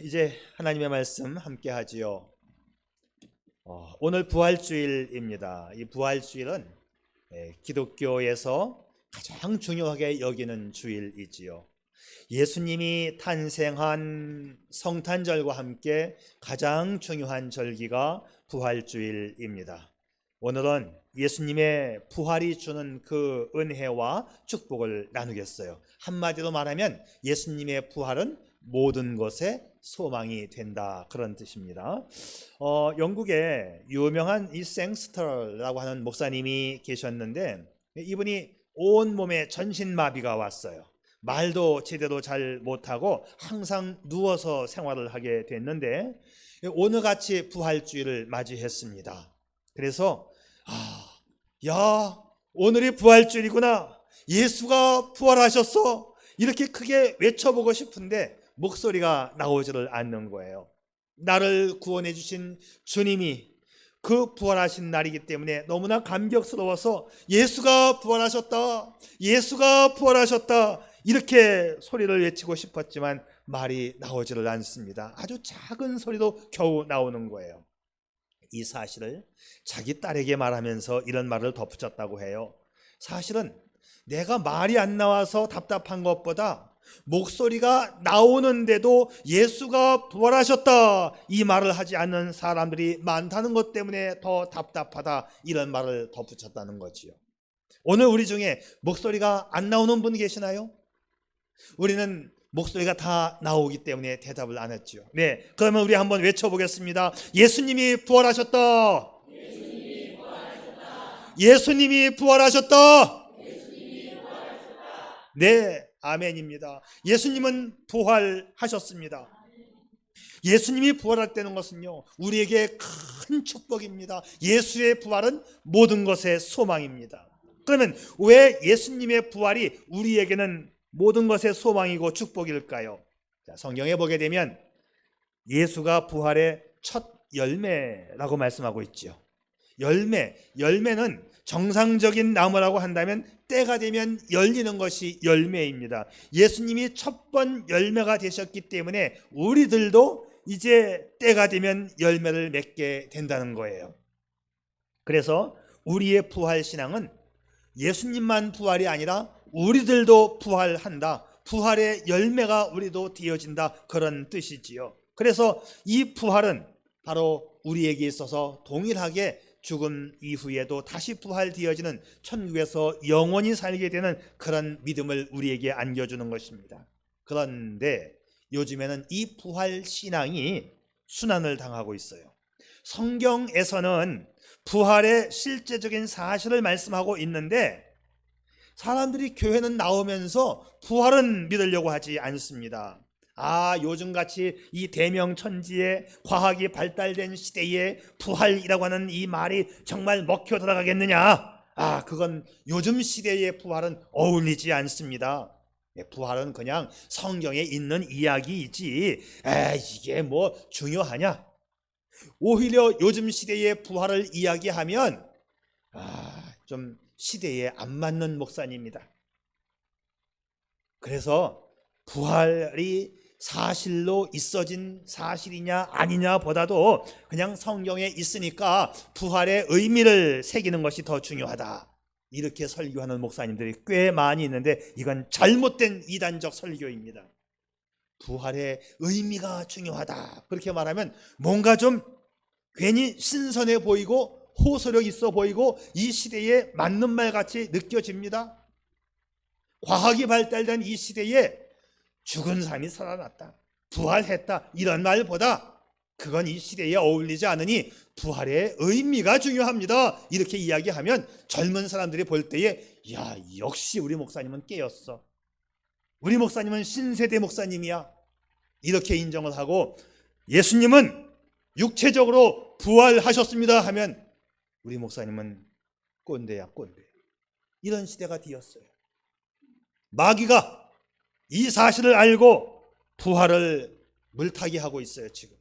이제 하나님의 말씀 함께 하지요. 오늘 부활주일입니다. 이 부활주일은 기독교에서 가장 중요하게 여기는 주일이지요. 예수님이 탄생한 성탄절과 함께 가장 중요한 절기가 부활주일입니다. 오늘은 예수님의 부활이 주는 그 은혜와 축복을 나누겠어요. 한마디로 말하면 예수님의 부활은 모든 것에 소망이 된다, 그런 뜻입니다. 영국에 유명한 이 생스터라고 하는 목사님이 계셨는데, 이분이 온몸에 전신마비가 왔어요. 말도 제대로 잘 못하고 항상 누워서 생활을 하게 됐는데, 오늘같이 부활주일을 맞이했습니다. 그래서 야, 오늘이 부활주일이구나, 예수가 부활하셨어, 이렇게 크게 외쳐보고 싶은데 목소리가 나오지를 않는 거예요. 나를 구원해 주신 주님이 그 부활하신 날이기 때문에 너무나 감격스러워서 예수가 부활하셨다, 예수가 부활하셨다, 이렇게 소리를 외치고 싶었지만 말이 나오지를 않습니다. 아주 작은 소리도 겨우 나오는 거예요. 이 사실을 자기 딸에게 말하면서 이런 말을 덧붙였다고 해요. 사실은 내가 말이 안 나와서 답답한 것보다 목소리가 나오는데도 예수가 부활하셨다, 이 말을 하지 않는 사람들이 많다는 것 때문에 더 답답하다, 이런 말을 덧붙였다는 거지요. 오늘 우리 중에 목소리가 안 나오는 분 계시나요? 우리는 목소리가 다 나오기 때문에 대답을 안 했죠. 네, 그러면 우리 한번 외쳐보겠습니다. 예수님이 부활하셨다. 예수님이 부활하셨다. 예수님이 부활하셨다. 예수님이 부활하셨다. 네, 아멘입니다. 예수님은 부활하셨습니다. 예수님이 부활했다는 것은요, 우리에게 큰 축복입니다. 예수의 부활은 모든 것의 소망입니다. 그러면 왜 예수님의 부활이 우리에게는 모든 것의 소망이고 축복일까요? 성경에 보게 되면 예수가 부활의 첫 열매라고 말씀하고 있죠. 열매는 정상적인 나무라고 한다면 때가 되면 열리는 것이 열매입니다. 예수님이 첫 번 열매가 되셨기 때문에 우리들도 이제 때가 되면 열매를 맺게 된다는 거예요. 그래서 우리의 부활 신앙은 예수님만 부활이 아니라 우리들도 부활한다, 부활의 열매가 우리도 되어진다, 그런 뜻이지요. 그래서 이 부활은 바로 우리에게 있어서 동일하게 죽음 이후에도 다시 부활되어지는, 천국에서 영원히 살게 되는 그런 믿음을 우리에게 안겨주는 것입니다. 그런데 요즘에는 이 부활 신앙이 순환을 당하고 있어요. 성경에서는 부활의 실제적인 사실을 말씀하고 있는데 사람들이 교회는 나오면서 부활은 믿으려고 하지 않습니다. 요즘같이 이 대명천지의 과학이 발달된 시대에 부활이라고 하는 이 말이 정말 먹혀 들어가겠느냐? 그건 요즘 시대의 부활은 어울리지 않습니다. 부활은 그냥 성경에 있는 이야기이지 이게 뭐 중요하냐? 오히려 요즘 시대의 부활을 이야기하면 좀 시대에 안 맞는 목사님입니다. 그래서 부활이 사실로 있어진 사실이냐 아니냐 보다도 그냥 성경에 있으니까 부활의 의미를 새기는 것이 더 중요하다, 이렇게 설교하는 목사님들이 꽤 많이 있는데 이건 잘못된 이단적 설교입니다. 부활의 의미가 중요하다, 그렇게 말하면 뭔가 좀 괜히 신선해 보이고 호소력 있어 보이고 이 시대에 맞는 말 같이 느껴집니다. 과학이 발달된 이 시대에 죽은 사람이 살아났다, 부활했다, 이런 말보다 그건 이 시대에 어울리지 않으니 부활의 의미가 중요합니다, 이렇게 이야기하면 젊은 사람들이 볼 때에 역시 우리 목사님은 깨었어, 우리 목사님은 신세대 목사님이야, 이렇게 인정을 하고 예수님은 육체적으로 부활하셨습니다 하면 우리 목사님은 꼰대야, 꼰대, 이런 시대가 되었어요. 마귀가 이 사실을 알고 부활을 물타기 하고 있어요. 지금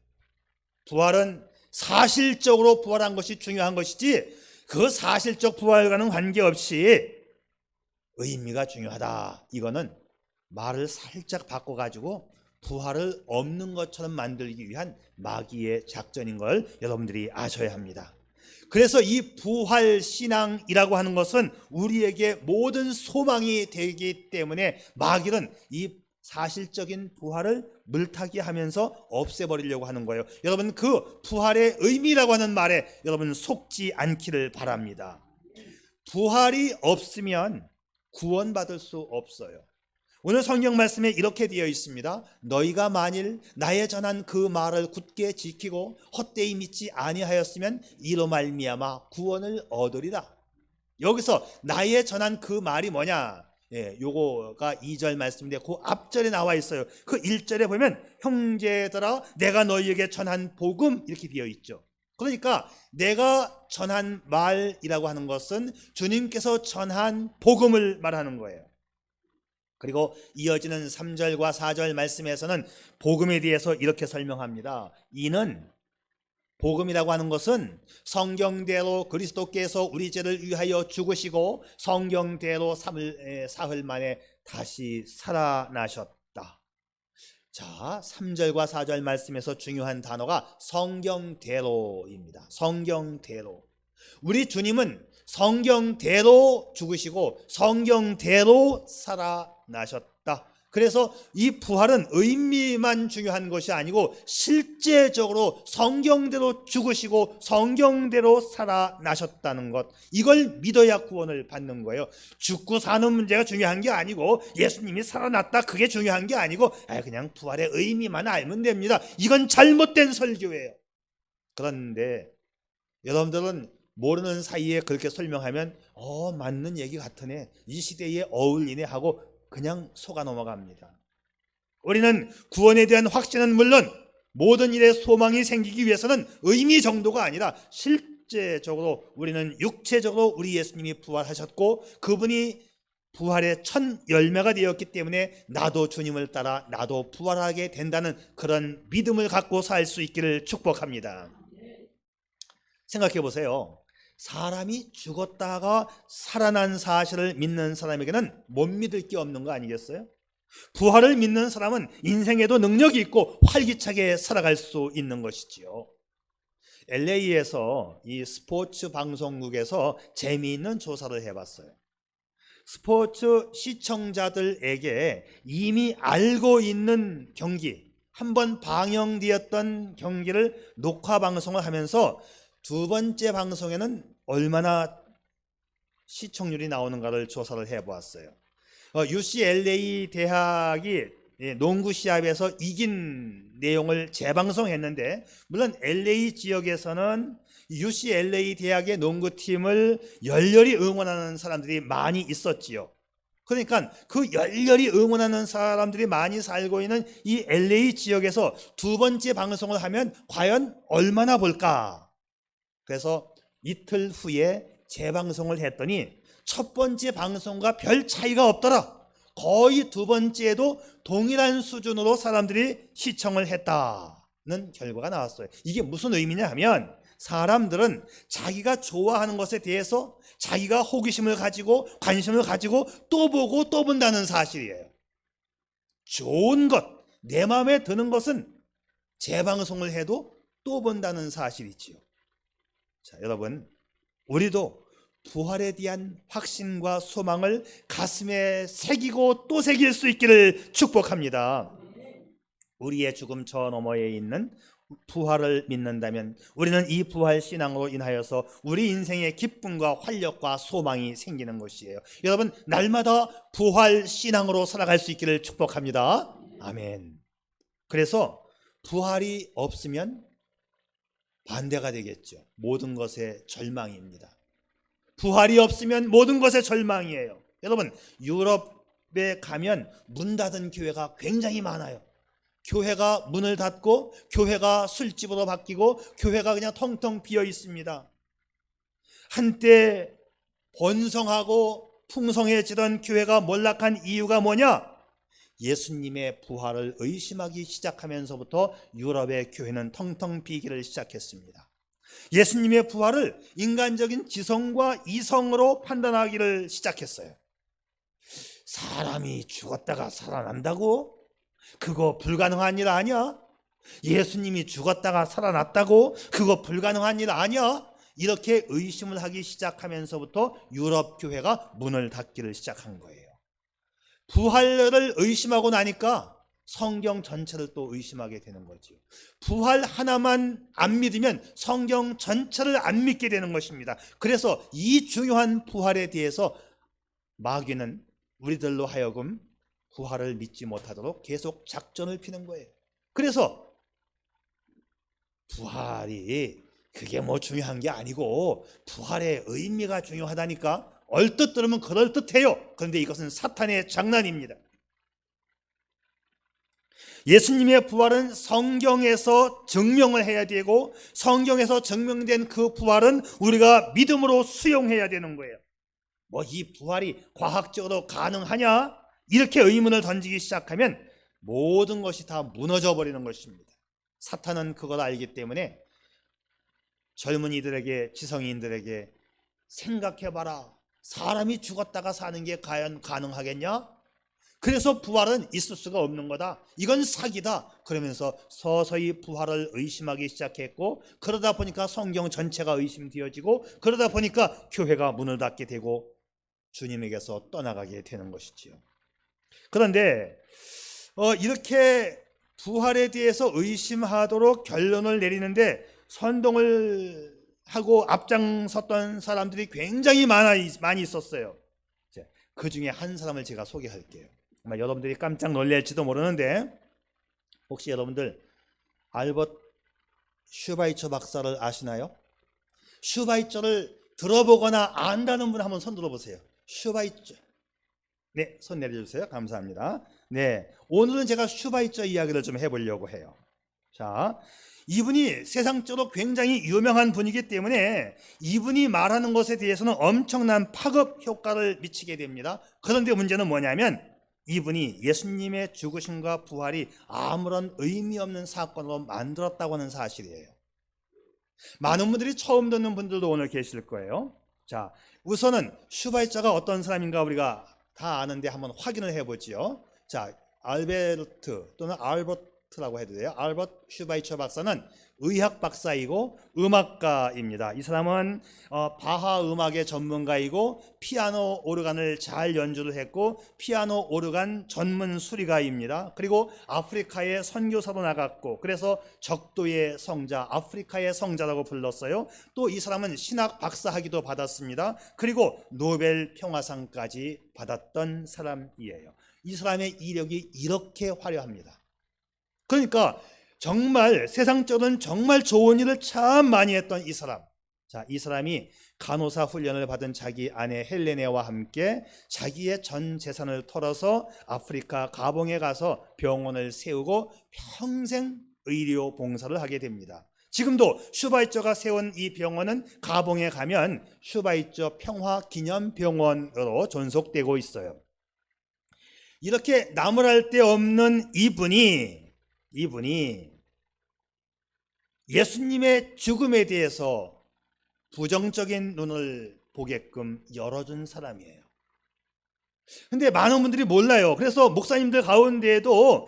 부활은 사실적으로 부활한 것이 중요한 것이지 그 사실적 부활과는 관계없이 의미가 중요하다, 이거는 말을 살짝 바꿔가지고 부활을 없는 것처럼 만들기 위한 마귀의 작전인 걸 여러분들이 아셔야 합니다. 그래서 이 부활 신앙이라고 하는 것은 우리에게 모든 소망이 되기 때문에 마귀는 이 사실적인 부활을 물타기 하면서 없애버리려고 하는 거예요. 여러분, 그 부활의 의미라고 하는 말에 여러분 속지 않기를 바랍니다. 부활이 없으면 구원받을 수 없어요. 오늘 성경 말씀에 이렇게 되어 있습니다. 너희가 만일 나의 전한 그 말을 굳게 지키고 헛되이 믿지 아니하였으면 이로 말미암아 구원을 얻으리라. 여기서 나의 전한 그 말이 뭐냐? 요거가 2절 말씀인데 그 앞절에 나와 있어요. 그 1절에 보면 형제들아 내가 너희에게 전한 복음 이렇게 되어 있죠. 그러니까 내가 전한 말이라고 하는 것은 주님께서 전한 복음을 말하는 거예요. 그리고 이어지는 3절과 4절 말씀에서는 복음에 대해서 이렇게 설명합니다. 이는 복음이라고 하는 것은 성경대로 그리스도께서 우리 죄를 위하여 죽으시고 성경대로 사흘 만에 다시 살아나셨다. 자, 3절과 4절 말씀에서 중요한 단어가 성경대로입니다. 성경대로. 우리 주님은 성경대로 죽으시고 성경대로 살아나셨다. 그래서 이 부활은 의미만 중요한 것이 아니고 실제적으로 성경대로 죽으시고 성경대로 살아나셨다는 것, 이걸 믿어야 구원을 받는 거예요. 죽고 사는 문제가 중요한 게 아니고 예수님이 살아났다 그게 중요한 게 아니고 그냥 부활의 의미만 알면 됩니다. 이건 잘못된 설교예요. 그런데 여러분들은 모르는 사이에 그렇게 설명하면 맞는 얘기 같으네, 이 시대에 어울리네 하고 그냥 속아 넘어갑니다. 우리는 구원에 대한 확신은 물론 모든 일에 소망이 생기기 위해서는 의미 정도가 아니라 실제적으로 우리는 육체적으로 우리 예수님이 부활하셨고 그분이 부활의 첫 열매가 되었기 때문에 나도 주님을 따라 나도 부활하게 된다는 그런 믿음을 갖고 살 수 있기를 축복합니다. 생각해 보세요. 사람이 죽었다가 살아난 사실을 믿는 사람에게는 못 믿을 게 없는 거 아니겠어요? 부활을 믿는 사람은 인생에도 능력이 있고 활기차게 살아갈 수 있는 것이지요. LA에서 이 스포츠 방송국에서 재미있는 조사를 해봤어요. 스포츠 시청자들에게 이미 알고 있는 경기, 한번 방영되었던 경기를 녹화 방송을 하면서 두 번째 방송에는 얼마나 시청률이 나오는가를 조사를 해보았어요. UCLA 대학이 농구 시합에서 이긴 내용을 재방송했는데, 물론 LA 지역에서는 UCLA 대학의 농구팀을 열렬히 응원하는 사람들이 많이 있었지요. 그러니까 그 열렬히 응원하는 사람들이 많이 살고 있는 이 LA 지역에서 두 번째 방송을 하면 과연 얼마나 볼까? 그래서 이틀 후에 재방송을 했더니 첫 번째 방송과 별 차이가 없더라. 거의 두 번째에도 동일한 수준으로 사람들이 시청을 했다는 결과가 나왔어요. 이게 무슨 의미냐 하면 사람들은 자기가 좋아하는 것에 대해서 자기가 호기심을 가지고 관심을 가지고 또 보고 또 본다는 사실이에요. 좋은 것, 내 마음에 드는 것은 재방송을 해도 또 본다는 사실이지요. 자, 여러분, 우리도 부활에 대한 확신과 소망을 가슴에 새기고 또 새길 수 있기를 축복합니다. 우리의 죽음 저 너머에 있는 부활을 믿는다면 우리는 이 부활 신앙으로 인하여서 우리 인생의 기쁨과 활력과 소망이 생기는 것이에요. 여러분, 날마다 부활 신앙으로 살아갈 수 있기를 축복합니다. 아멘. 그래서 부활이 없으면 반대가 되겠죠. 모든 것의 절망입니다. 부활이 없으면 모든 것의 절망이에요. 여러분, 유럽에 가면 문 닫은 교회가 굉장히 많아요. 교회가 문을 닫고 교회가 술집으로 바뀌고 교회가 그냥 텅텅 비어 있습니다. 한때 번성하고 풍성해지던 교회가 몰락한 이유가 뭐냐? 예수님의 부활을 의심하기 시작하면서부터 유럽의 교회는 텅텅 비기를 시작했습니다. 예수님의 부활을 인간적인 지성과 이성으로 판단하기를 시작했어요. 사람이 죽었다가 살아난다고? 그거 불가능한 일 아니야? 예수님이 죽었다가 살아났다고? 그거 불가능한 일 아니야? 이렇게 의심을 하기 시작하면서부터 유럽 교회가 문을 닫기를 시작한 거예요. 부활을 의심하고 나니까 성경 전체를 또 의심하게 되는 거죠. 부활 하나만 안 믿으면 성경 전체를 안 믿게 되는 것입니다. 그래서 이 중요한 부활에 대해서 마귀는 우리들로 하여금 부활을 믿지 못하도록 계속 작전을 피는 거예요. 그래서 부활이 그게 뭐 중요한 게 아니고 부활의 의미가 중요하다니까. 얼뜻 들으면 그럴듯해요. 그런데 이것은 사탄의 장난입니다. 예수님의 부활은 성경에서 증명을 해야 되고 성경에서 증명된 그 부활은 우리가 믿음으로 수용해야 되는 거예요. 뭐 이 부활이 과학적으로 가능하냐? 이렇게 의문을 던지기 시작하면 모든 것이 다 무너져 버리는 것입니다. 사탄은 그걸 알기 때문에 젊은이들에게, 지성인들에게 생각해봐라. 사람이 죽었다가 사는 게 과연 가능하겠냐? 그래서 부활은 있을 수가 없는 거다. 이건 사기다. 그러면서 서서히 부활을 의심하기 시작했고, 그러다 보니까 성경 전체가 의심되어지고, 그러다 보니까 교회가 문을 닫게 되고 주님에게서 떠나가게 되는 것이지요. 그런데 이렇게 부활에 대해서 의심하도록 결론을 내리는데 선동을 하고 앞장섰던 사람들이 굉장히 많이 있었어요. 그 중에 한 사람을 제가 소개할게요. 아마 여러분들이 깜짝 놀랄지도 모르는데, 혹시 여러분들 알버트 슈바이처 박사를 아시나요? 슈바이처를 들어보거나 안다는 분 한번 손 들어보세요. 슈바이처. 네, 손 내려주세요. 감사합니다. 네, 오늘은 제가 슈바이처 이야기를 좀 해보려고 해요. 자, 이분이 세상적으로 굉장히 유명한 분이기 때문에 이분이 말하는 것에 대해서는 엄청난 파급 효과를 미치게 됩니다. 그런데 문제는 뭐냐면 이분이 예수님의 죽으심과 부활이 아무런 의미 없는 사건으로 만들었다고 하는 사실이에요. 많은 분들이 처음 듣는 분들도 오늘 계실 거예요. 자, 우선은 슈바이처가 어떤 사람인가 우리가 다 아는데 한번 확인을 해보지요. 자, 알베르트 또는 알버트라고 해도 돼요. 알버트 슈바이처 박사는 의학 박사이고 음악가입니다. 이 사람은 바하 음악의 전문가이고 피아노 오르간을 잘 연주를 했고 피아노 오르간 전문 수리가입니다. 그리고 아프리카에 선교사로 나갔고 그래서 적도의 성자, 아프리카의 성자라고 불렀어요. 또 이 사람은 신학 박사 학위도 받았습니다. 그리고 노벨 평화상까지 받았던 사람이에요. 이 사람의 이력이 이렇게 화려합니다. 그러니까 정말 세상적으로는 정말 좋은 일을 참 많이 했던 이 사람. 자, 이 사람이 간호사 훈련을 받은 자기 아내 헬레네와 함께 자기의 전 재산을 털어서 아프리카 가봉에 가서 병원을 세우고 평생 의료 봉사를 하게 됩니다. 지금도 슈바이처가 세운 이 병원은 가봉에 가면 슈바이처 평화기념병원으로 존속되고 있어요. 이렇게 나무랄 데 없는 이분이 예수님의 죽음에 대해서 부정적인 눈을 보게끔 열어준 사람이에요. 근데 많은 분들이 몰라요. 그래서 목사님들 가운데에도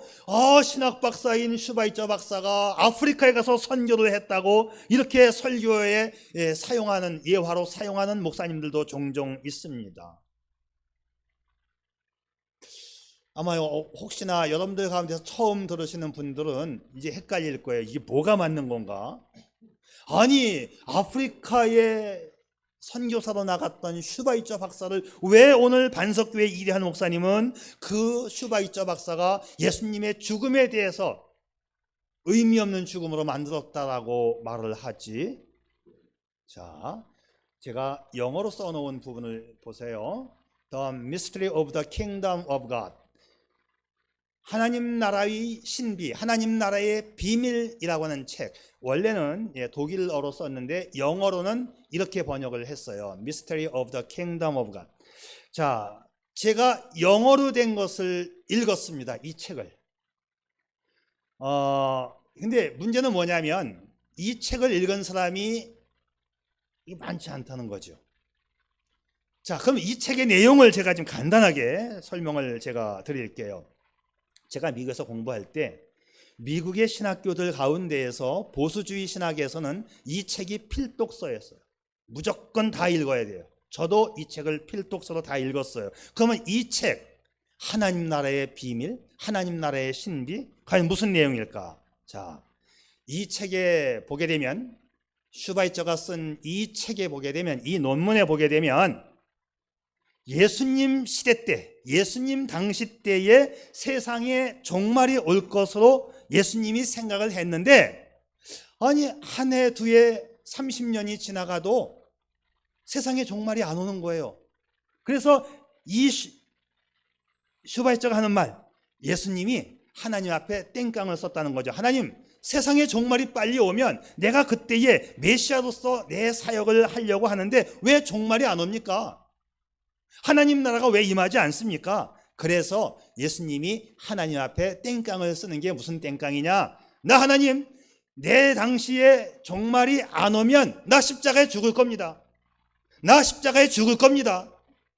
신학 박사인 슈바이처 박사가 아프리카에 가서 선교를 했다고 이렇게 설교에 사용하는, 예화로 사용하는 목사님들도 종종 있습니다. 아마 혹시나 여러분들 가운데서 처음 들으시는 분들은 이제 헷갈릴 거예요. 이게 뭐가 맞는 건가? 아니, 아프리카에 선교사로 나갔던 슈바이처 박사를 왜 오늘 반석교회 이대한 목사님은 그 슈바이처 박사가 예수님의 죽음에 대해서 의미 없는 죽음으로 만들었다라고 말을 하지? 자, 제가 영어로 써놓은 부분을 보세요. The Mystery of the Kingdom of God. 하나님 나라의 신비, 하나님 나라의 비밀이라고 하는 책. 원래는 독일어로 썼는데 영어로는 이렇게 번역을 했어요. Mystery of the Kingdom of God. 자, 제가 영어로 된 것을 읽었습니다. 이 책을. 근데 문제는 뭐냐면 이 책을 읽은 사람이 많지 않다는 거죠. 자, 그럼 이 책의 내용을 제가 좀 간단하게 설명을 제가 드릴게요. 제가 미국에서 공부할 때 미국의 신학교들 가운데에서 보수주의 신학에서는 이 책이 필독서였어요. 무조건 다 읽어야 돼요. 저도 이 책을 필독서로 다 읽었어요. 그러면 이 책, 하나님 나라의 비밀, 하나님 나라의 신비, 과연 무슨 내용일까? 자, 이 책에 보게 되면, 슈바이처가 쓴 이 책에 보게 되면, 이 논문에 보게 되면 예수님 시대 때, 예수님 당시 때에 세상에 종말이 올 것으로 예수님이 생각을 했는데, 아니 한 해 두 해 30년이 지나가도 세상에 종말이 안 오는 거예요. 그래서 이 슈바이처가 하는 말, 예수님이 하나님 앞에 땡깡을 썼다는 거죠. 하나님, 세상에 종말이 빨리 오면 내가 그때에 메시아로서 내 사역을 하려고 하는데 왜 종말이 안 옵니까? 하나님 나라가 왜 임하지 않습니까? 그래서 예수님이 하나님 앞에 땡깡을 쓰는 게 무슨 땡깡이냐? 나 하나님, 내 당시에 종말이 안 오면 나 십자가에 죽을 겁니다. 나 십자가에 죽을 겁니다.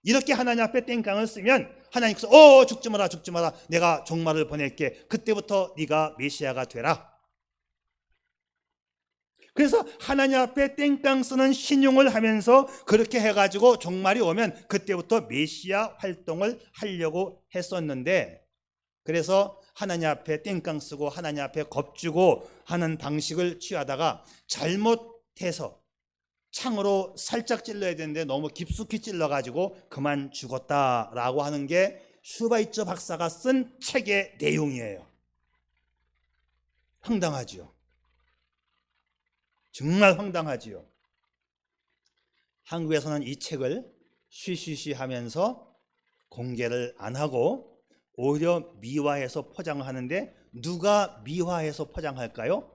이렇게 하나님 앞에 땡깡을 쓰면 하나님께서 죽지 마라, 죽지 마라. 내가 종말을 보낼게. 그때부터 네가 메시아가 되라. 그래서 하나님 앞에 땡깡 쓰는 신용을 하면서 그렇게 해가지고 종말이 오면 그때부터 메시아 활동을 하려고 했었는데, 그래서 하나님 앞에 땡깡 쓰고 하나님 앞에 겁주고 하는 방식을 취하다가 잘못해서 창으로 살짝 찔러야 되는데 너무 깊숙이 찔러가지고 그만 죽었다라고 하는 게 슈바이처 박사가 쓴 책의 내용이에요. 황당하지요. 정말 황당하지요. 한국에서는 이 책을 쉬쉬쉬 하면서 공개를 안 하고 오히려 미화해서 포장을 하는데, 누가 미화해서 포장할까요?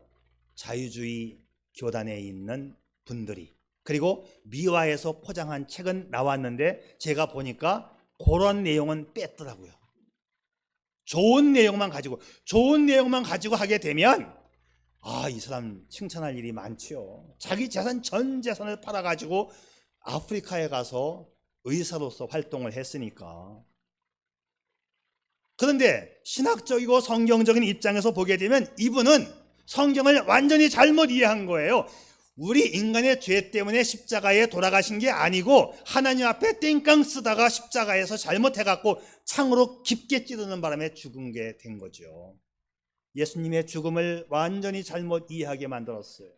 자유주의 교단에 있는 분들이. 그리고 미화해서 포장한 책은 나왔는데 제가 보니까 그런 내용은 뺐더라고요. 좋은 내용만 가지고 하게 되면 이 사람 칭찬할 일이 많지요. 자기 재산 전 재산을 팔아가지고 아프리카에 가서 의사로서 활동을 했으니까. 그런데 신학적이고 성경적인 입장에서 보게 되면 이분은 성경을 완전히 잘못 이해한 거예요. 우리 인간의 죄 때문에 십자가에 돌아가신 게 아니고 하나님 앞에 땡깡 쓰다가 십자가에서 잘못해갖고 창으로 깊게 찌르는 바람에 죽은 게 된 거죠. 예수님의 죽음을 완전히 잘못 이해하게 만들었어요.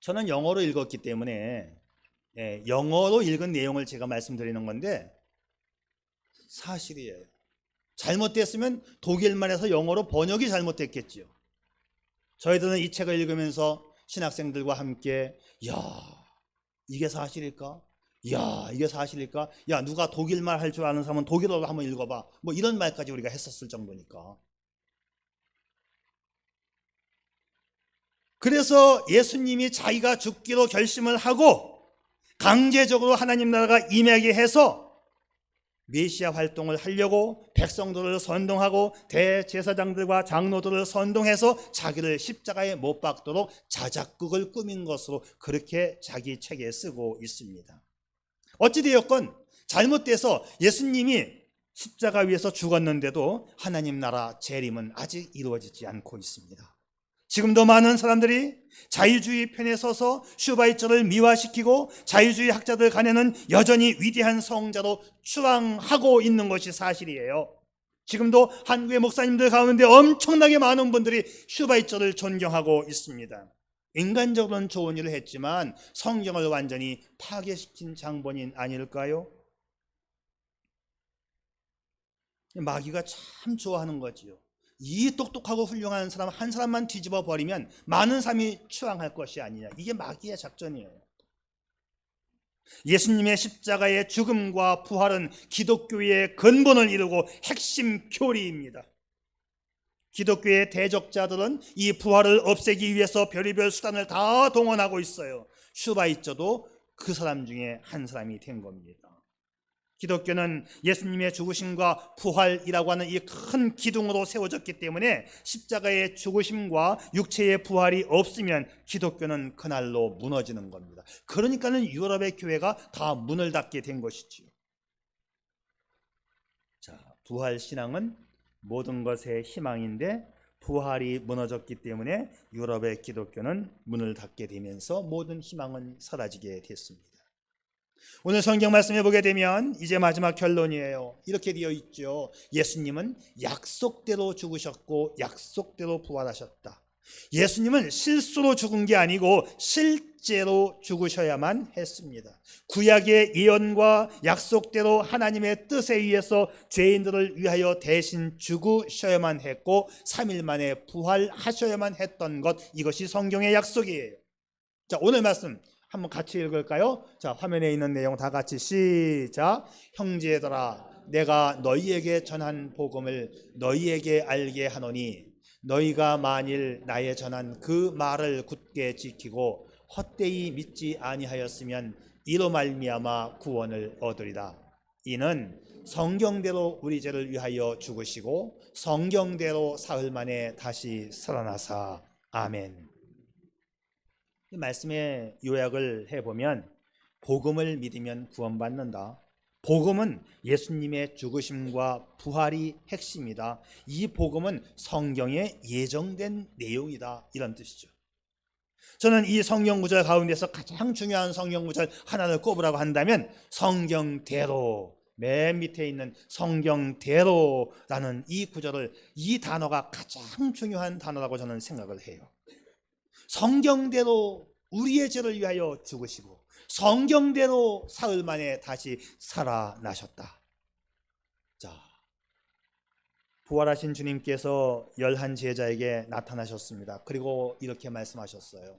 저는 영어로 읽었기 때문에 영어로 읽은 내용을 제가 말씀드리는 건데 사실이에요. 잘못됐으면 독일말에서 영어로 번역이 잘못됐겠지요. 저희들은 이 책을 읽으면서 신학생들과 함께 이게 사실일까? 이게 사실일까? 누가 독일말 할 줄 아는 사람은 독일어로 한번 읽어봐. 뭐 이런 말까지 우리가 했었을 정도니까. 그래서 예수님이 자기가 죽기로 결심을 하고 강제적으로 하나님 나라가 임하게 해서 메시아 활동을 하려고 백성들을 선동하고 대제사장들과 장로들을 선동해서 자기를 십자가에 못 박도록 자작극을 꾸민 것으로 그렇게 자기 책에 쓰고 있습니다. 어찌되었건 잘못돼서 예수님이 십자가 위에서 죽었는데도 하나님 나라 재림은 아직 이루어지지 않고 있습니다. 지금도 많은 사람들이 자유주의 편에 서서 슈바이처를 미화시키고 자유주의 학자들 간에는 여전히 위대한 성자로 추앙하고 있는 것이 사실이에요. 지금도 한국의 목사님들 가운데 엄청나게 많은 분들이 슈바이처를 존경하고 있습니다. 인간적으로는 좋은 일을 했지만 성경을 완전히 파괴시킨 장본인 아닐까요? 마귀가 참 좋아하는 거지요. 이 똑똑하고 훌륭한 사람 한 사람만 뒤집어 버리면 많은 사람이 추앙할 것이 아니냐. 이게 마귀의 작전이에요. 예수님의 십자가의 죽음과 부활은 기독교의 근본을 이루고 핵심 교리입니다. 기독교의 대적자들은 이 부활을 없애기 위해서 별의별 수단을 다 동원하고 있어요. 슈바이처도 그 사람 중에 한 사람이 된 겁니다. 기독교는 예수님의 죽으심과 부활이라고 하는 이 큰 기둥으로 세워졌기 때문에 십자가의 죽으심과 육체의 부활이 없으면 기독교는 그날로 무너지는 겁니다. 그러니까는 유럽의 교회가 다 문을 닫게 된 것이지요. 부활 신앙은 모든 것의 희망인데 부활이 무너졌기 때문에 유럽의 기독교는 문을 닫게 되면서 모든 희망은 사라지게 됐습니다. 오늘 성경 말씀에 보게 되면 이제 마지막 결론이에요. 이렇게 되어 있죠. 예수님은 약속대로 죽으셨고 약속대로 부활하셨다. 예수님은 실수로 죽은 게 아니고 실제로 죽으셔야만 했습니다. 구약의 예언과 약속대로 하나님의 뜻에 의해서 죄인들을 위하여 대신 죽으셔야만 했고 3일 만에 부활하셔야만 했던 것, 이것이 성경의 약속이에요. 자, 오늘 말씀 한번 같이 읽을까요? 자, 화면에 있는 내용 다 같이 시작. 형제들아, 내가 너희에게 전한 복음을 너희에게 알게 하노니 너희가 만일 나의 전한 그 말을 굳게 지키고 헛되이 믿지 아니하였으면 이로 말미암아 구원을 얻으리라. 이는 성경대로 우리 죄를 위하여 죽으시고 성경대로 사흘 만에 다시 살아나사. 아멘. 이 말씀의 요약을 해보면 복음을 믿으면 구원받는다. 복음은 예수님의 죽으심과 부활이 핵심이다. 이 복음은 성경에 예정된 내용이다, 이런 뜻이죠. 저는 이 성경 구절 가운데서 가장 중요한 성경 구절 하나를 꼽으라고 한다면 성경대로, 맨 밑에 있는 성경대로라는 이 구절을, 이 단어가 가장 중요한 단어라고 저는 생각을 해요. 성경대로 우리의 죄를 위하여 죽으시고 성경대로 사흘 만에 다시 살아나셨다. 자, 부활하신 주님께서 11 제자에게 나타나셨습니다. 그리고 이렇게 말씀하셨어요.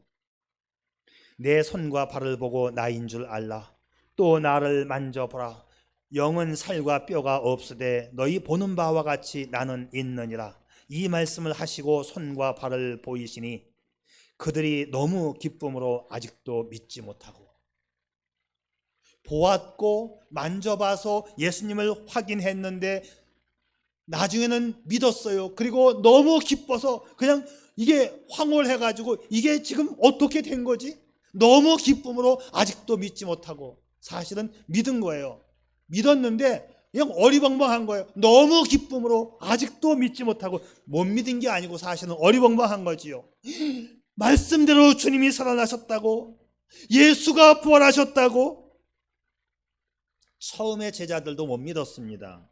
내 손과 발을 보고 나인 줄 알라. 또 나를 만져보라. 영은 살과 뼈가 없으되 너희 보는 바와 같이 나는 있느니라. 이 말씀을 하시고 손과 발을 보이시니 그들이 너무 기쁨으로 아직도 믿지 못하고, 보았고 만져봐서 예수님을 확인했는데 나중에는 믿었어요. 그리고 너무 기뻐서 그냥 이게 황홀해가지고 이게 지금 어떻게 된 거지? 너무 기쁨으로 아직도 믿지 못하고, 사실은 믿은 거예요. 믿었는데 그냥 어리벙벙한 거예요. 너무 기쁨으로 아직도 믿지 못하고, 못 믿은 게 아니고 사실은 어리벙벙한 거지요. 말씀대로 주님이 살아나셨다고, 예수가 부활하셨다고. 처음에 제자들도 못 믿었습니다.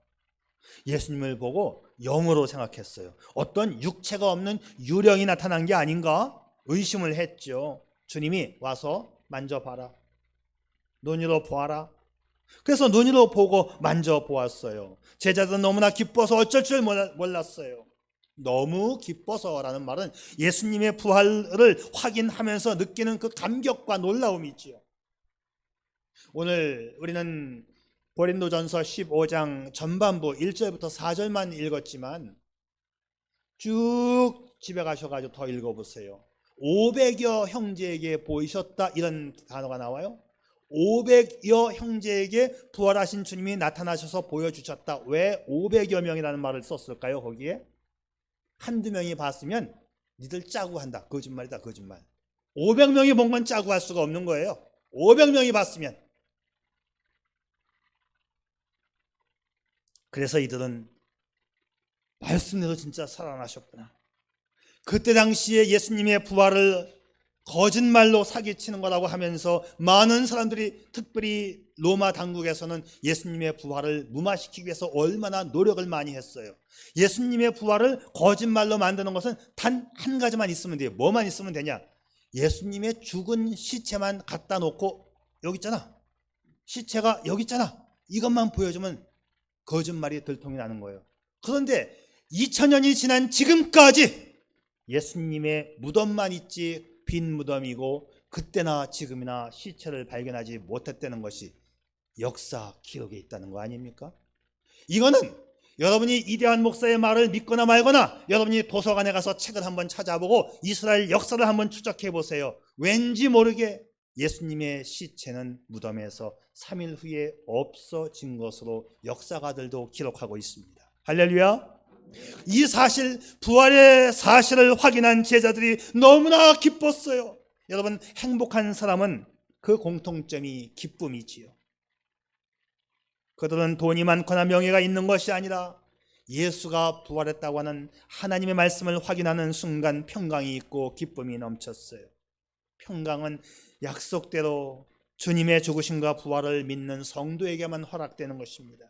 예수님을 보고 영으로 생각했어요. 어떤 육체가 없는 유령이 나타난 게 아닌가 의심을 했죠. 주님이 와서 만져봐라, 눈으로 보아라. 그래서 눈으로 보고 만져보았어요. 제자들은 너무나 기뻐서 어쩔 줄 몰랐어요. 너무 기뻐서라는 말은 예수님의 부활을 확인하면서 느끼는 그 감격과 놀라움이지요. 오늘 우리는 고린도전서 15장 전반부 1절부터 4절만 읽었지만 쭉 집에 가셔가지고 더 읽어보세요. 500여 형제에게 보이셨다, 이런 단어가 나와요. 500여 형제에게 부활하신 주님이 나타나셔서 보여주셨다. 왜 500여 명이라는 말을 썼을까요? 거기에 한두 명이 봤으면 니들 짜고 한다, 거짓말이다, 거짓말. 500명이 본 건 짜고 할 수가 없는 거예요. 500명이 봤으면. 그래서 이들은 말씀대로 진짜 살아나셨구나. 그때 당시에 예수님의 부활을 거짓말로 사기치는 거라고 하면서 많은 사람들이, 특별히 로마 당국에서는 예수님의 부활을 무마시키기 위해서 얼마나 노력을 많이 했어요. 예수님의 부활을 거짓말로 만드는 것은 단 한 가지만 있으면 돼요. 뭐만 있으면 되냐? 예수님의 죽은 시체만 갖다 놓고, 여기 있잖아, 시체가 여기 있잖아, 이것만 보여주면 거짓말이 들통이 나는 거예요. 그런데 2000년이 지난 지금까지 예수님의 무덤만 있지 빈 무덤이고, 그때나 지금이나 시체를 발견하지 못했다는 것이 역사 기록에 있다는 거 아닙니까? 이거는 여러분이 이대한 목사의 말을 믿거나 말거나 여러분이 도서관에 가서 책을 한번 찾아보고 이스라엘 역사를 한번 추적해 보세요. 왠지 모르게 예수님의 시체는 무덤에서 3일 후에 없어진 것으로 역사가들도 기록하고 있습니다. 할렐루야. 이 사실, 부활의 사실을 확인한 제자들이 너무나 기뻤어요. 여러분, 행복한 사람은 그 공통점이 기쁨이지요. 그들은 돈이 많거나 명예가 있는 것이 아니라 예수가 부활했다고 하는 하나님의 말씀을 확인하는 순간 평강이 있고 기쁨이 넘쳤어요. 평강은 약속대로 주님의 죽으심과 부활을 믿는 성도에게만 허락되는 것입니다.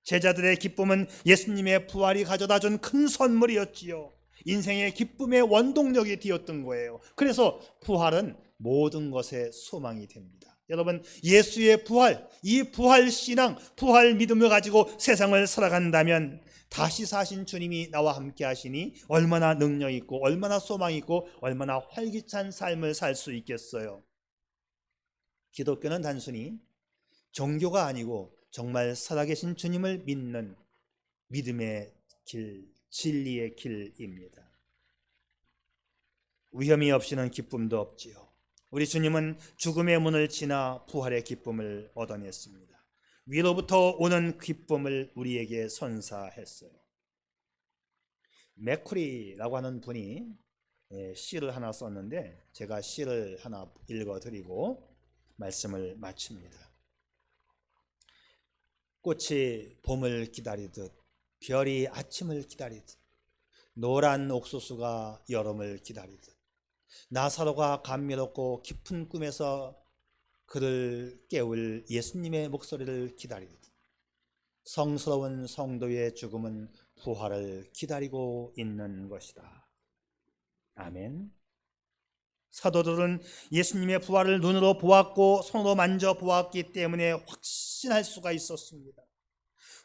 제자들의 기쁨은 예수님의 부활이 가져다 준 큰 선물이었지요. 인생의 기쁨의 원동력이 되었던 거예요. 그래서 부활은 모든 것의 소망이 됩니다. 여러분, 예수의 부활, 이 부활 신앙, 부활 믿음을 가지고 세상을 살아간다면 다시 사신 주님이 나와 함께 하시니 얼마나 능력 있고 얼마나 소망 있고 얼마나 활기찬 삶을 살 수 있겠어요. 기독교는 단순히 종교가 아니고 정말 살아계신 주님을 믿는 믿음의 길, 진리의 길입니다. 위험이 없이는 기쁨도 없지요. 우리 주님은 죽음의 문을 지나 부활의 기쁨을 얻어냈습니다. 위로부터 오는 기쁨을 우리에게 선사했어요. 맥쿠리라고 하는 분이 시를 하나 썼는데 제가 시를 하나 읽어드리고 말씀을 마칩니다. 꽃이 봄을 기다리듯 별이 아침을 기다리듯 노란 옥수수가 여름을 기다리듯 나사로가 감미롭고 깊은 꿈에서 그를 깨울 예수님의 목소리를 기다리듯 성스러운 성도의 죽음은 부활을 기다리고 있는 것이다. 아멘. 사도들은 예수님의 부활을 눈으로 보았고 손으로 만져보았기 때문에 확신할 수가 있었습니다.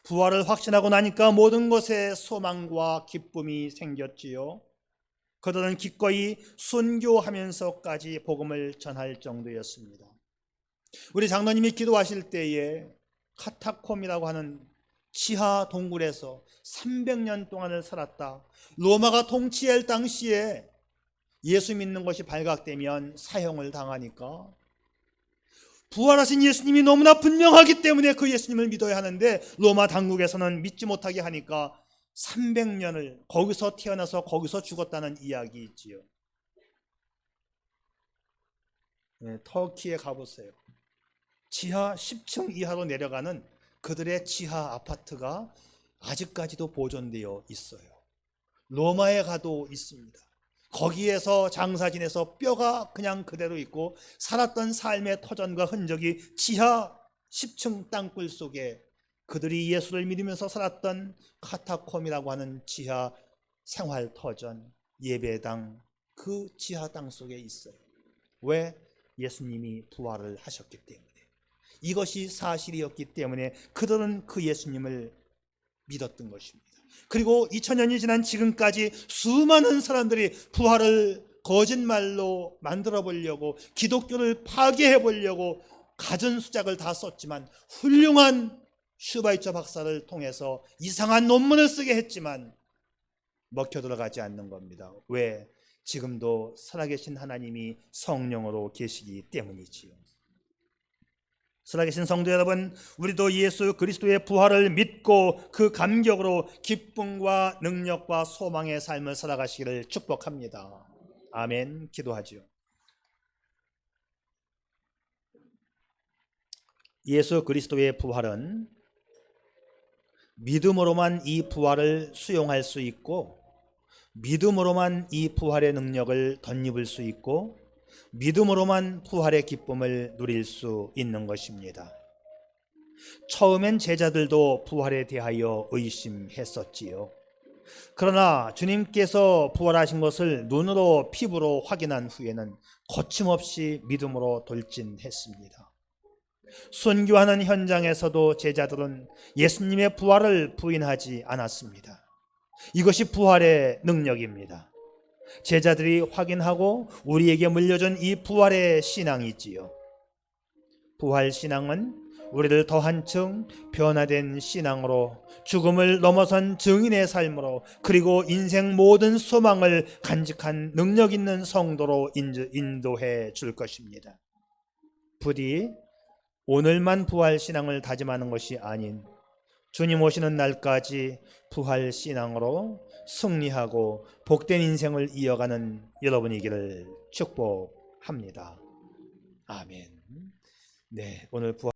부활을 확신하고 나니까 모든 것에 소망과 기쁨이 생겼지요. 그들은 기꺼이 순교하면서까지 복음을 전할 정도였습니다. 우리 장로님이 기도하실 때에 카타콤이라고 하는 지하 동굴에서 300년 동안을 살았다. 로마가 통치할 당시에 예수 믿는 것이 발각되면 사형을 당하니까 부활하신 예수님이 너무나 분명하기 때문에 그 예수님을 믿어야 하는데 로마 당국에서는 믿지 못하게 하니까 300년을 거기서 태어나서 거기서 죽었다는 이야기 있지요. 터키에 가보세요. 지하 10층 이하로 내려가는 그들의 지하 아파트가 아직까지도 보존되어 있어요. 로마에 가도 있습니다. 거기에서 장사 지내서 뼈가 그냥 그대로 있고 살았던 삶의 터전과 흔적이 지하 10층 땅굴 속에 그들이 예수를 믿으면서 살았던 카타콤이라고 하는 지하 생활 터전, 예배당, 그 지하 땅 속에 있어요. 왜? 예수님이 부활을 하셨기 때문에. 이것이 사실이었기 때문에 그들은 그 예수님을 믿었던 것입니다. 그리고 2000년이 지난 지금까지 수많은 사람들이 부활을 거짓말로 만들어 보려고 기독교를 파괴해 보려고 갖은 수작을 다 썼지만 훌륭한 슈바이처 박사를 통해서 이상한 논문을 쓰게 했지만 먹혀 들어가지 않는 겁니다. 왜? 지금도 살아계신 하나님이 성령으로 계시기 때문이지요. 살아계신 성도 여러분, 우리도 예수 그리스도의 부활을 믿고 그 감격으로 기쁨과 능력과 소망의 삶을 살아가시기를 축복합니다. 아멘. 기도하지요. 예수 그리스도의 부활은 믿음으로만 이 부활을 수용할 수 있고 믿음으로만 이 부활의 능력을 덧입을 수 있고 믿음으로만 부활의 기쁨을 누릴 수 있는 것입니다. 처음엔 제자들도 부활에 대하여 의심했었지요. 그러나 주님께서 부활하신 것을 눈으로 피부로 확인한 후에는 거침없이 믿음으로 돌진했습니다. 순교하는 현장에서도 제자들은 예수님의 부활을 부인하지 않았습니다. 이것이 부활의 능력입니다. 제자들이 확인하고 우리에게 물려준 이 부활의 신앙이지요. 부활 신앙은 우리를 더 한층 변화된 신앙으로 죽음을 넘어선 증인의 삶으로 그리고 인생 모든 소망을 간직한 능력 있는 성도로 인도해 줄 것입니다. 부디 오늘만 부활 신앙을 다짐하는 것이 아닌 주님 오시는 날까지 부활 신앙으로 승리하고 복된 인생을 이어가는 여러분이기를 축복합니다. 아멘. 네, 오늘 부활